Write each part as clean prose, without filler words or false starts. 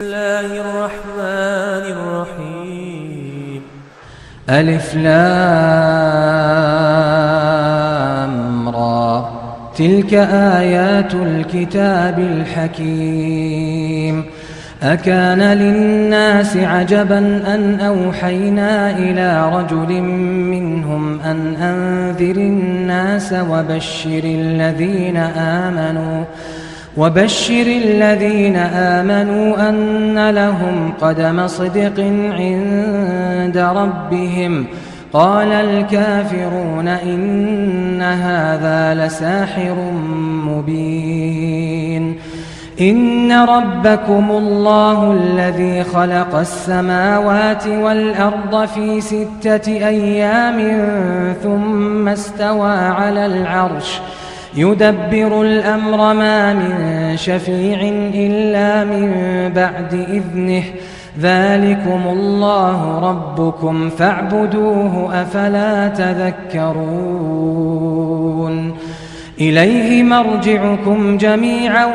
الله الرحمن الرحيم. ألف لام را تلك آيات الكتاب الحكيم. أكان للناس عجبا أن أوحينا إلى رجل منهم أن أنذر الناس وبشر الذين آمنوا أن لهم قدم صدق عند ربهم. قال الكافرون إن هذا لساحر مبين. إن ربكم الله الذي خلق السماوات والأرض في 6 أيام ثم استوى على العرش يدبر الأمر ما من شفيع إلا من بعد إذنه. ذلكم الله ربكم فاعبدوه أفلا تذكرون. إليه مرجعكم جميعا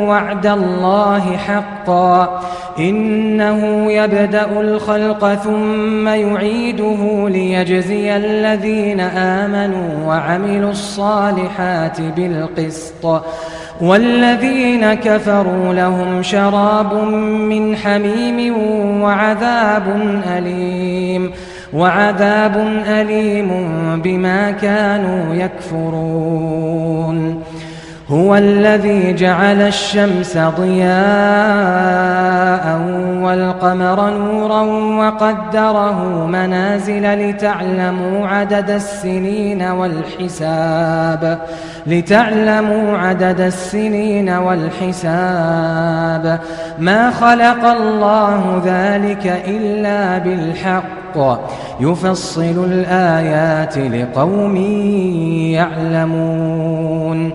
وعد الله حقا. إنه يبدأ الخلق ثم يعيده ليجزي الذين آمنوا وعملوا الصالحات بالقسط. والذين كفروا لهم شراب من حميم وعذاب أليم بما كانوا يكفرون. هو الذي جعل الشمس ضياء والقمر نورا وقدره منازل لتعلموا عدد السنين والحساب. ما خلق الله ذلك إلا بالحق يفصل الآيات لقوم يعلمون.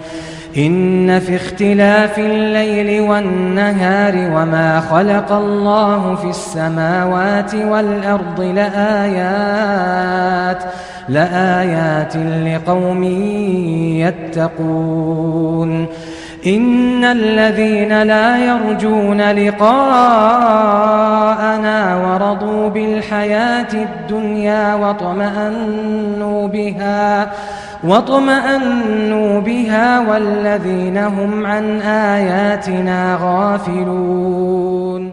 إن في اختلاف الليل والنهار وما خلق الله في السماوات والأرض لآيات لقوم يتقون. إن الذين لا يرجون لقاءنا ورضوا بالحياة الدنيا واطمأنوا بها والذين هم عن آياتنا غافلون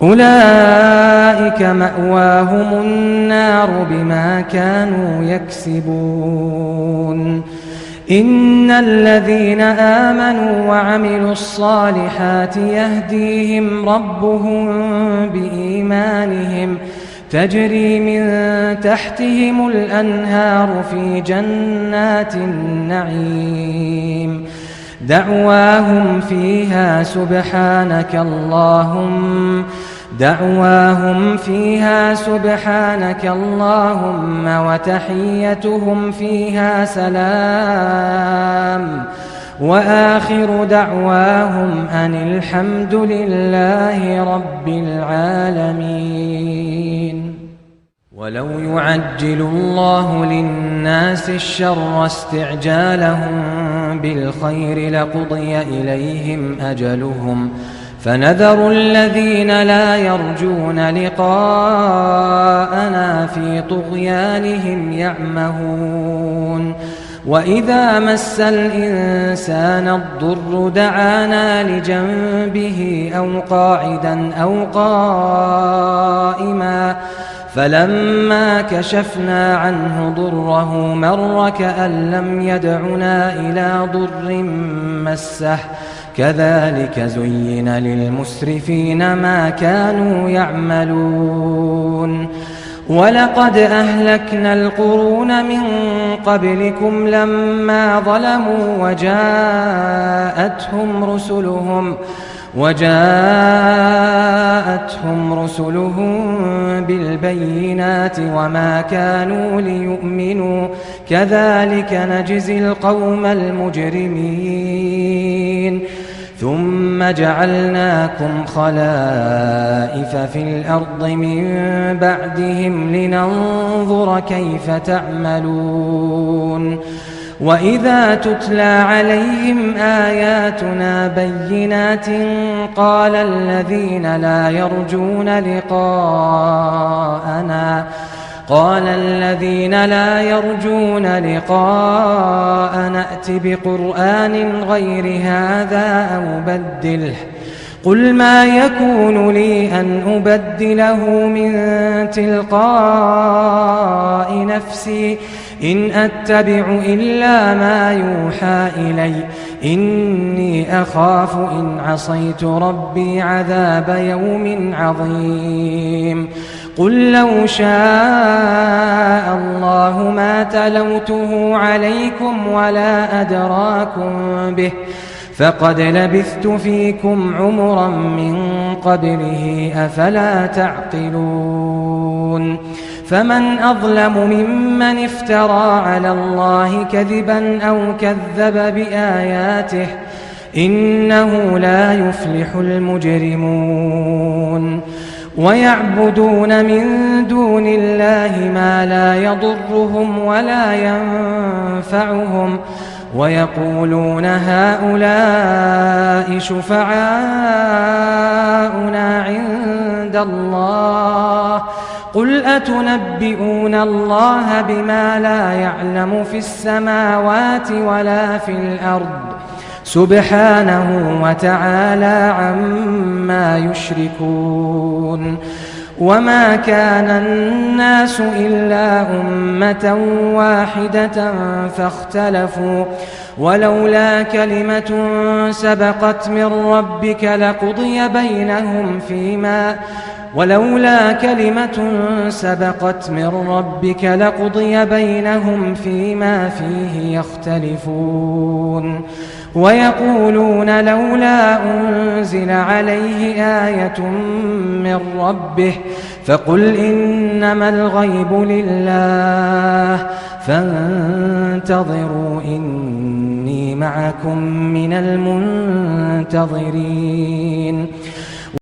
أولئك مأواهم النار بما كانوا يكسبون. إن الذين آمنوا وعملوا الصالحات يهديهم ربهم بإيمانهم تجري من تحتهم الأنهار في جنات النعيم. دعواهم فيها سبحانك اللهم وتحيتهم فيها سلام. وآخر دعواهم أن الحمد لله رب العالمين. ولو يعجل الله للناس الشر استعجالهم بالخير لقضي إليهم أجلهم فنذر الذين لا يرجون لقاءنا في طغيانهم يعمهون. وإذا مس الإنسان الضر دعانا لجنبه أو قاعدا أو قائما فلما كشفنا عنه ضره مر كأن لم يدعنا إلى ضر مسه. كذلك زين للمسرفين ما كانوا يعملون. ولقد أهلكنا القرون من قبلكم لما ظلموا وجاءتهم رسلهم بالبينات وما كانوا ليؤمنوا. كذلك نجزي القوم المجرمين. ثم جعلناكم خلائف في الأرض من بعدهم لننظر كيف تعملون. وإذا تتلى عليهم آياتنا بينات قال الذين لا يرجون لقاءنا ائت بقرآن غير هذا أو بدله قل ما يكون لي أن أبدله من تلقاء نفسي إن أتبع إلا ما يوحى إلي إني أخاف إن عصيت ربي عذاب يوم عظيم قل لو شاء الله ما تلوته عليكم ولا أدراكم به فقد لبثت فيكم عمرا من قبله أفلا تعقلون فمن أظلم ممن افترى على الله كذبا أو كذب بآياته إنه لا يفلح المجرمون ويعبدون من دون الله ما لا يضرهم ولا ينفعهم ويقولون هؤلاء شفعاؤنا عند الله قل أتنبئون الله بما لا يعلم في السماوات ولا في الأرض سبحانه وتعالى عما يشركون وما كان الناس إلا أمة واحدة فاختلفوا ولولا كلمة سبقت من ربك لقضي بينهم فيما فيه يختلفون ويقولون لولا أنزل عليه آية من ربه فقل إنما الغيب لله فانتظروا إني معكم من المنتظرين